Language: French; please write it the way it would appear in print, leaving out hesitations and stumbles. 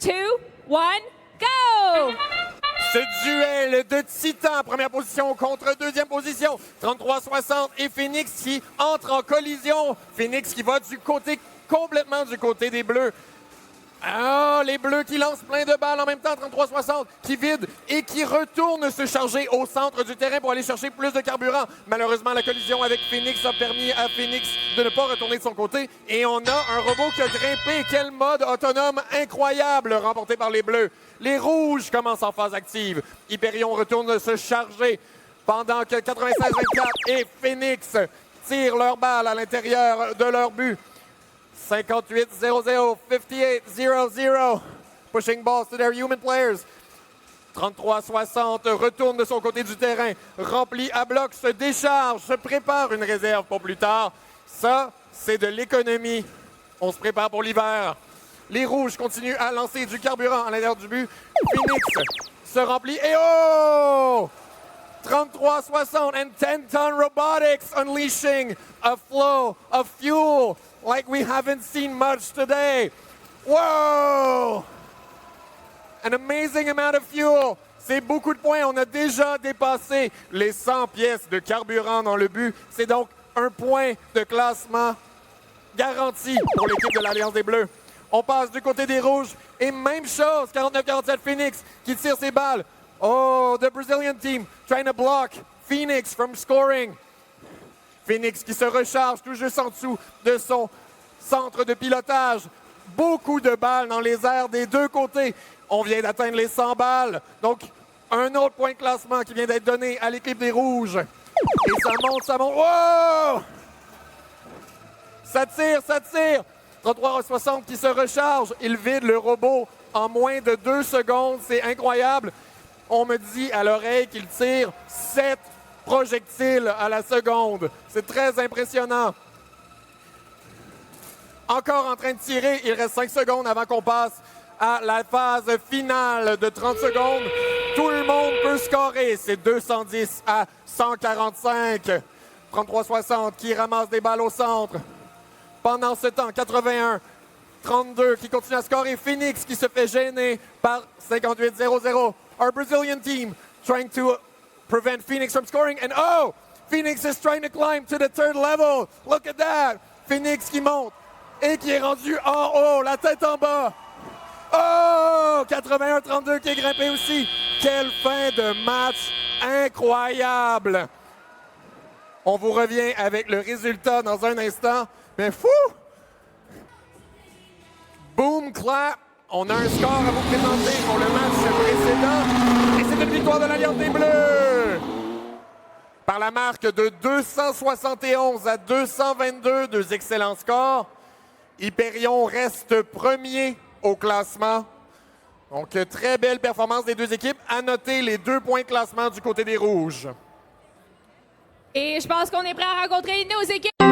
2, 1, go! Ce duel de titans, première position contre deuxième position. 33-60 et Phoenix qui entre en collision. Phoenix qui va complètement du côté des Bleus. Ah, les Bleus qui lancent plein de balles en même temps, 33-60, qui vident et qui retournent se charger au centre du terrain pour aller chercher plus de carburant. Malheureusement, la collision avec Phoenix a permis à Phoenix de ne pas retourner de son côté. Et on a un robot qui a grimpé. Quel mode autonome incroyable remporté par les Bleus. Les Rouges commencent en phase active. Hyperion retourne se charger pendant que 96-24 et Phoenix tirent leurs balles à l'intérieur de leur but. 58-0-0, 58-0-0. Pushing balls to their human players. 33-60 retourne de son côté du terrain. Rempli à bloc, se décharge, se prépare une réserve pour plus tard. Ça, c'est de l'économie. On se prépare pour l'hiver. Les Rouges continuent à lancer du carburant à l'intérieur du but. Phoenix se remplit et oh! 33-60 and 10-ton robotics unleashing a flow of fuel like we haven't seen much today. Whoa! An amazing amount of fuel. C'est beaucoup de points. On a déjà dépassé les 100 pièces de carburant dans le but. C'est donc un point de classement garanti pour l'équipe de l'Alliance des Bleus. On passe du côté des Rouges et même chose, 49-47 Phoenix qui tire ses balles. Oh, the Brazilian team trying to block Phoenix from scoring. Phoenix qui se recharge tout juste en dessous de son centre de pilotage. Beaucoup de balles dans les airs des deux côtés. On vient d'atteindre les 100 balles. Donc, un autre point de classement qui vient d'être donné à l'équipe des Rouges. Et ça monte, ça monte. Wow! Ça tire, ça tire. 33-60 qui se recharge. Il vide le robot en moins de 2 secondes. C'est incroyable. On me dit à l'oreille qu'il tire 7 projectiles à la seconde. C'est très impressionnant. Encore en train de tirer. Il reste 5 secondes avant qu'on passe à la phase finale de 30 secondes. Tout le monde peut scorer. C'est 210 à 145. 33-60 qui ramasse des balles au centre. Pendant ce temps, 81-32 qui continue à scorer. Phoenix qui se fait gêner par 58-0-0. Our Brazilian team trying to prevent Phoenix from scoring. And oh, Phoenix is trying to climb to the 3rd level. Look at that. Phoenix qui monte et qui est rendu en haut, la tête en bas. Oh, 81-32 qui est grimpé aussi. Quelle fin de match incroyable. On vous revient avec le résultat dans un instant. Mais fou! Boom, clap. On a un score à vous présenter pour le match précédent. Et c'est une victoire de l'Alliance des Bleus. Par la marque de 271 à 222, 2 excellents scores. Hyperion reste premier au classement. Donc, très belle performance des deux équipes. À noter les 2 points de classement du côté des Rouges. Et je pense qu'on est prêt à rencontrer nos équipes.